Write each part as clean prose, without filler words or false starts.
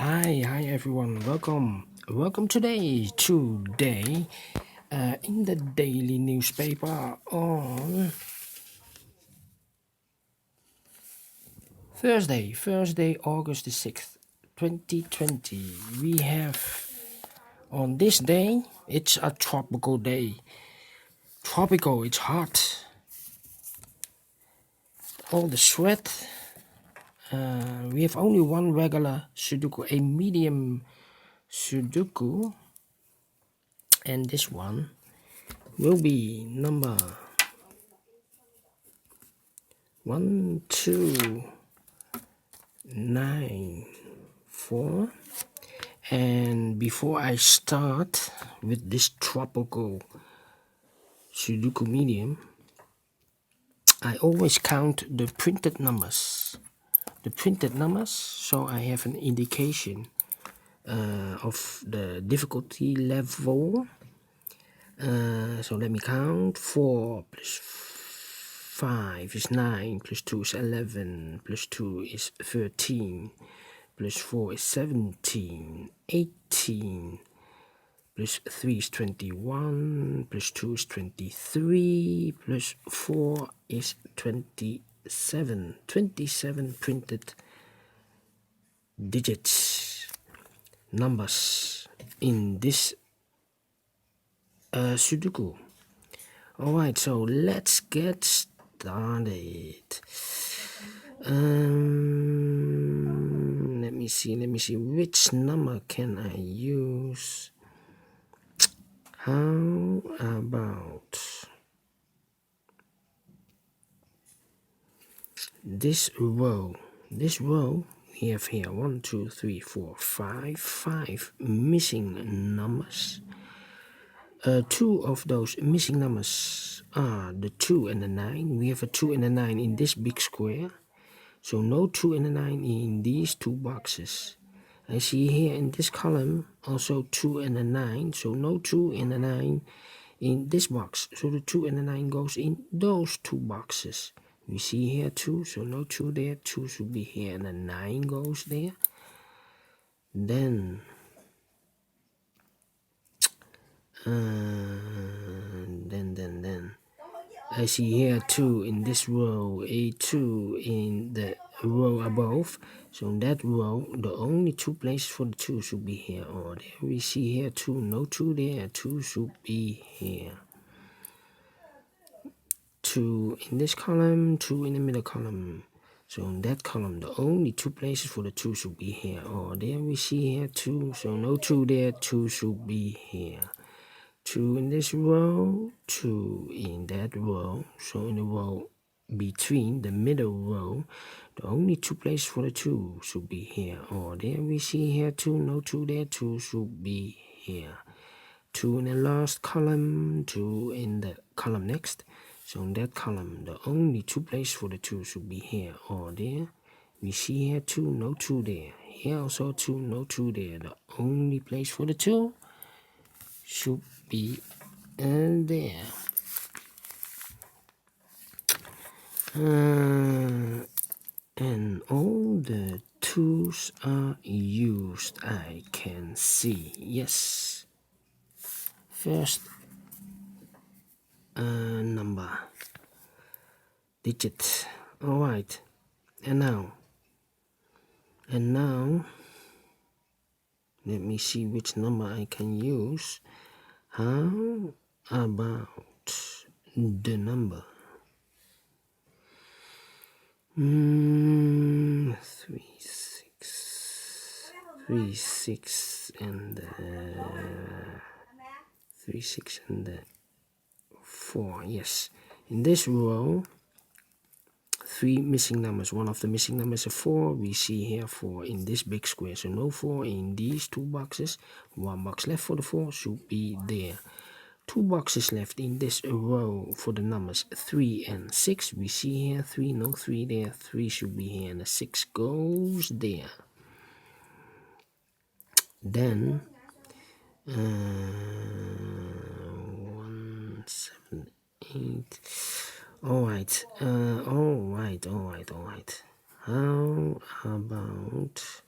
Hi everyone. Welcome today in the daily newspaper on Thursday, August the 6th, 2020. We have on this day, it's a tropical day. Tropical, it's hot. All the sweat. We have only one regular Sudoku, a medium Sudoku, and this one will be number 1294. And before I start with this tropical Sudoku medium, I always count the printed numbers. So I have an indication of the difficulty level. So let me count. 4 plus 5 is 9, plus 2 is 11, plus 2 is 13, plus 4 is 17, 18, plus 3 is 21, plus 2 is 23, plus 4 is 27. 27 printed digits, numbers in this Sudoku. Alright, so let's get started. Let me see which number can I use. How about this row? This row we have here 1, 2, 3, 4, 5 missing numbers. Two of those missing numbers are the 2 and the 9. We have a 2 and a 9 in this big square, so no 2 and a 9 in these two boxes. I see here in this column also 2 and a 9, so no 2 and a 9 in this box, so the 2 and the 9 goes in those two boxes. We see here 2, so no 2 there, 2 should be here, and the 9 goes there. Then I see here 2 in this row, a 2 in the row above. So in that row, the only 2 places for the 2 should be here or there. We see here 2, no 2 there, 2 should be here. 2 in this column, 2 in the middle column. So in that column, the only 2 places for the 2 should be here or there. We see here 2, so no 2 there, 2 should be here. 2 in this row, 2 in that row. So in the row between the middle row, the only 2 places for the 2 should be here or there. We see here 2, no 2 there, 2 should be here. 2 in the last column, 2 in the column next. So in that column, the only 2 places for the 2 should be here or there. We see here 2, no 2 there. Here also 2, no 2 there. The only place for the 2 should be there. And all the 2's are used, I can see. Yes. First number, digit. Alright. And now, let me see which number I can use. How about the number 3, 6 and 3, 6 and 4. Yes, in this row 3 missing numbers. One of the missing numbers is 4. We see here 4 in this big square, so no 4 in these two boxes. 1 box left for the 4 should be there. 2 boxes left in this row for the numbers 3 and 6. We see here 3, no 3 there, 3 should be here, and the 6 goes there. Then 1, 7, 8. Alright. How about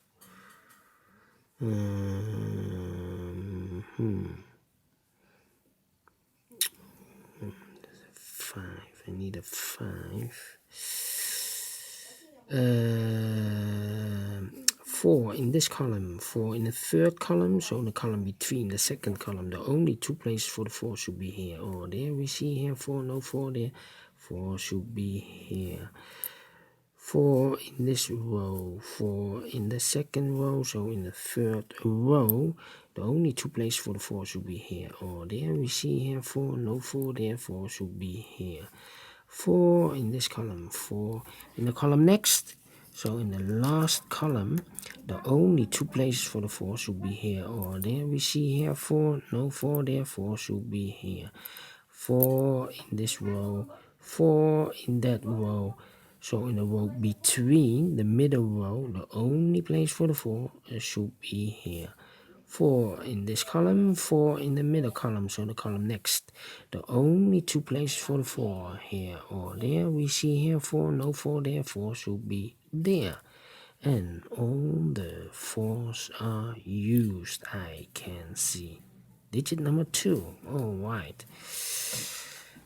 Five. I need a 5. 4 in this column, 4 in the third column, so the column between the second column, the only 2 places for the 4 should be here. Oh, there we see here 4, no 4 there, 4 should be here. 4 in this row, 4 in the second row, so in the third row, the only 2 places for the 4 should be here. Oh, there we see here 4, no 4 there, 4 should be here. 4 in this column, 4 in the column next. So in the last column, the only 2 places for the 4 should be here. Or there we see here 4, no 4 there, 4 should be here. 4 in this row, 4 in that row. So in the row between the middle row, the only place for the 4 should be here. 4 in this column, 4 in the middle column, so the column next. The only 2 places for the 4 here or there. We see here 4, no 4 there, 4 should be there. And all the 4s are used, I can see. Digit number 2, alright.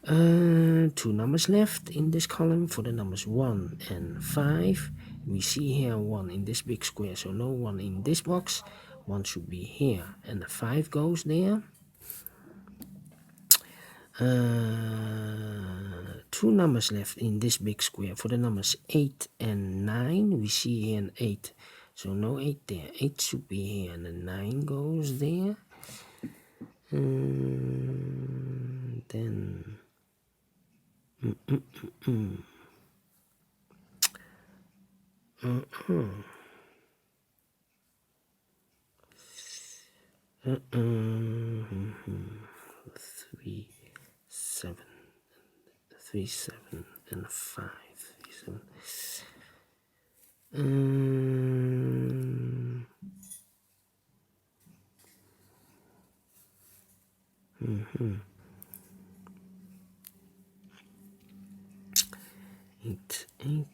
2 numbers left in this column for the numbers 1 and 5. We see here 1 in this big square, so no 1 in this box. 1 should be here, and the 5 goes there. 2 numbers left in this big square for the numbers 8 and 9. We see here an 8, so no 8 there. 8 should be here, and the 9 goes there. Then 3, 7, 3, 7, and 5. 3, 7. 8, 8.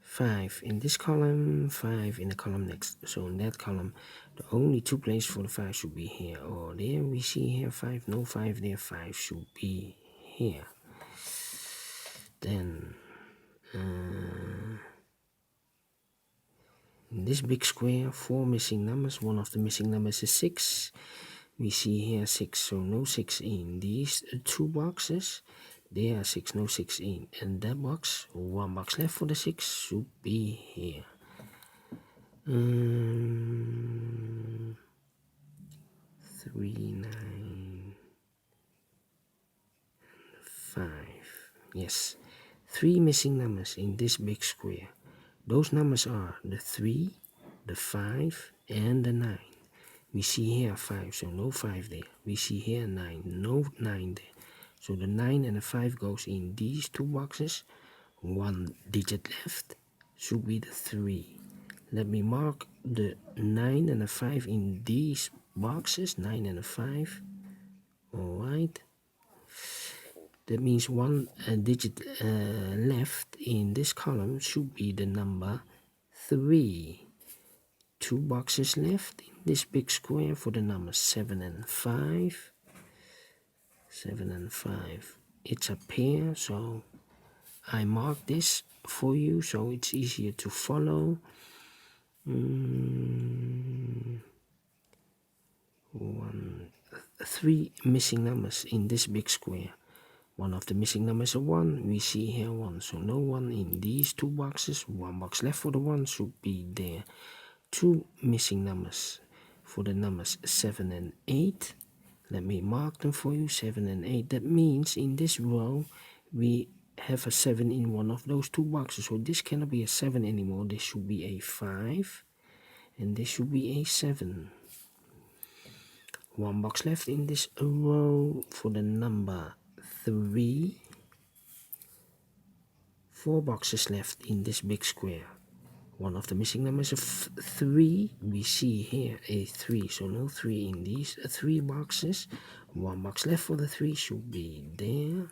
5 in this column, 5 in the column next. So in that column, the only 2 places for the 5 should be here or there. We see here 5, no 5 there, 5 should be here. Then in this big square, 4 missing numbers. One of the missing numbers is 6. We see here 6, so no 6 in these 2 boxes. There are 6, no 6 in. And that box, 1 box left for the 6 should be here. 3, 9, 5. Yes, 3 missing numbers in this big square. Those numbers are the 3, the 5, and the 9. We see here 5, so no 5 there. We see here 9, no 9 there. So the 9 and the 5 goes in these 2 boxes. 1 digit left should be the 3. Let me mark the 9 and the 5 in these boxes. 9 and a 5. Alright. That means 1 digit left in this column should be the number 3. 2 boxes left in this big square for the numbers 7 and 5. 7 and 5. It's a pair, so I mark this for you so it's easier to follow. 3 missing numbers in this big square. One of the missing numbers is 1. We see here 1, so no 1 in these 2 boxes. 1 box left for the 1 should be there. 2 missing numbers for the numbers 7 and 8. Let me mark them for you, 7 and 8. That means in this row, we have a 7 in one of those 2 boxes. So this cannot be a 7 anymore. This should be a 5. And this should be a 7. 1 box left in this row for the number 3. 4 boxes left in this big square. One of the missing numbers of 3. We see here a 3, so no 3 in these 3 boxes. 1 box left for the 3 should be there.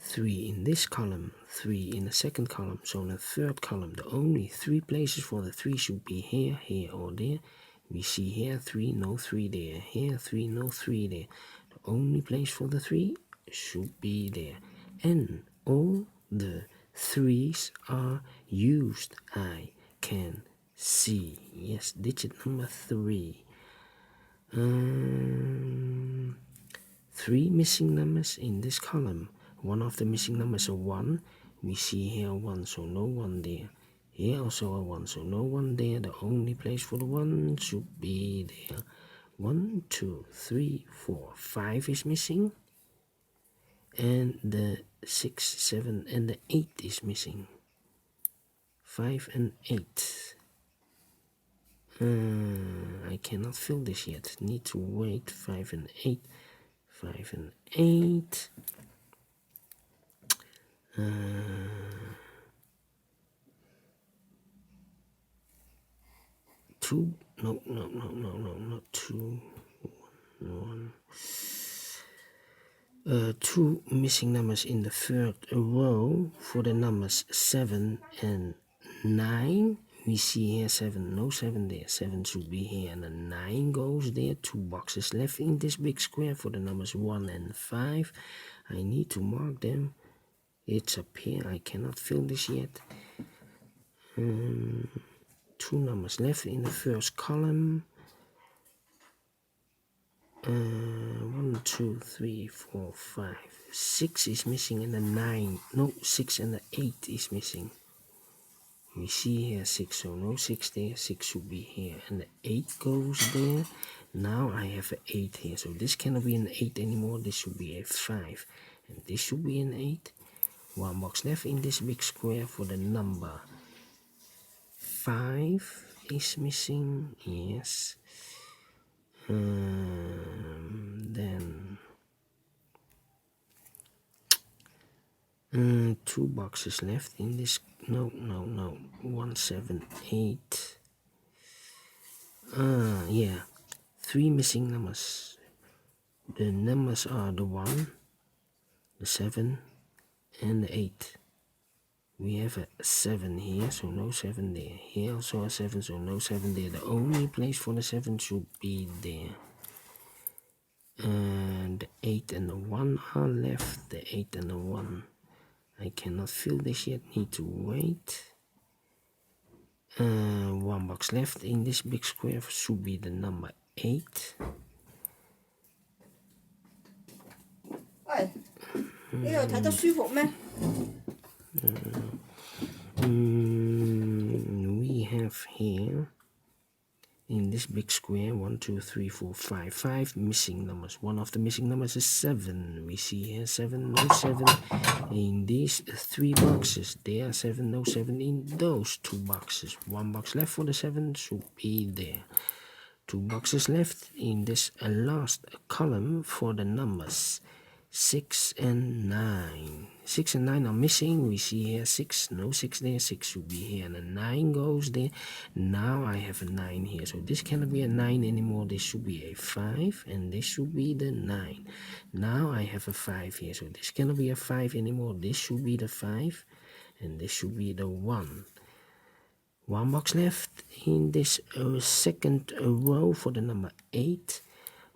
3 in this column, 3 in the second column. So in the third column, the only 3 places for the 3 should be here, here, or there. We see here 3, no 3 there. Here 3, no 3 there. The only place for the 3 should be there. And all the 3's are used. I can see. Yes, digit number 3. 3 missing numbers in this column. One of the missing numbers is a 1. We see here 1, so no 1 there. Here also a 1, so no 1 there. The only place for the 1 should be there. 1, 2, 3, 4, 5 is missing. And the 6, 7, and the 8 is missing. 5 and 8. I cannot fill this yet. Need to wait. 5 and 8. 5 and 8. Two. No, not 2. 1. 2 missing numbers in the third row for the numbers 7 and 9. We see here 7, no 7 there. 7 should be here, and the 9 goes there. 2 boxes left in this big square for the numbers 1 and 5. I need to mark them. It's up here. I cannot fill this yet. 2 numbers left in the first column. 1, 2, 3, 4, 5. 6 is missing, and the 9. No, 6 and the 8 is missing. We see here 6, so no 6 there. 6 should be here, and the 8 goes there. Now I have an 8 here, so this cannot be an 8 anymore. This should be a 5, and this should be an 8. 1 box left in this big square for the number 5 is missing. Yes. Then 2 boxes left in this. No. 1, 7, 8. Yeah. 3 missing numbers. The numbers are the 1, the 7, and the 8. We have a 7 here, so no 7 there. Here also a 7, so no 7 there. The only place for the 7 should be there. And the 8 and the 1 are left. The 8 and the 1. I cannot fill this yet. Need to wait. 1 box left in this big square should be the number 8. We have here in this big square 1, 2, 3, 4, 5. 5 missing numbers. One of the missing numbers is 7. We see here 7, no 7 in these 3 boxes. There are 7, no 7 in those 2 boxes. 1 box left for the 7 should be there. 2 boxes left in this last column for the numbers 6 and 9. 6 and 9 are missing. We see here 6, no 6 there. 6 should be here, and a 9 goes there. Now I have a 9 here, so this cannot be a 9 anymore. This should be a 5, and this should be the 9. Now I have a 5 here, so this cannot be a 5 anymore. This should be the 5, and this should be the 1. 1 box left in this second row for the number 8.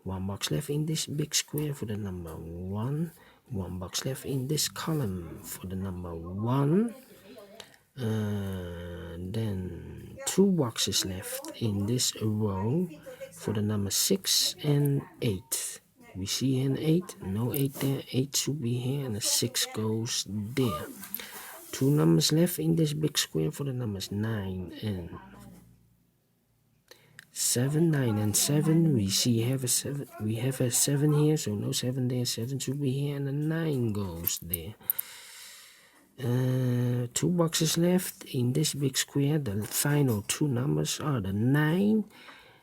1 box left in this big square for the number 1. 1 box left in this column for the number 1. Then 2 boxes left in this row for the number 6 and 8. We see an 8, no 8 there. 8 should be here, and a 6 goes there. 2 numbers left in this big square for the numbers 9 and 7. 9 and 7. We see have a 7. We have a 7 here, so no 7 there. 7 should be here, and a 9 goes there. 2 boxes left in this big square. The final 2 numbers are the 9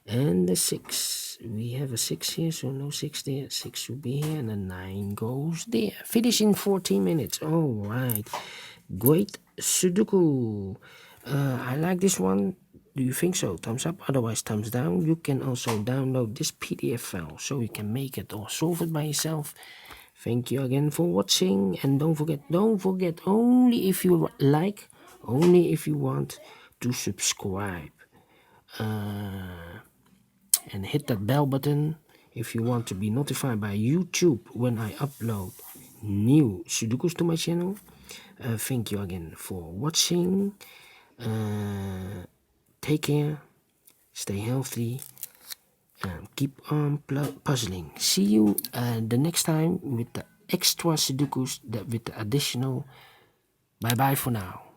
and the 6. We have a 6 here, so no 6 there. 6 should be here, and a 9 goes there. Finish in 14 minutes. All right. Great Sudoku. I like this one. Do you think so? Thumbs up, otherwise thumbs down. You can also download this PDF file so you can make it or solve it by yourself. Thank you again for watching, and don't forget, only if you like, only if you want to subscribe. And hit that bell button if you want to be notified by YouTube when I upload new Sudokus to my channel. Thank you again for watching. Take care, stay healthy, and keep on puzzling. See you the next time with the extra Sudokus, with the additional. Bye bye for now.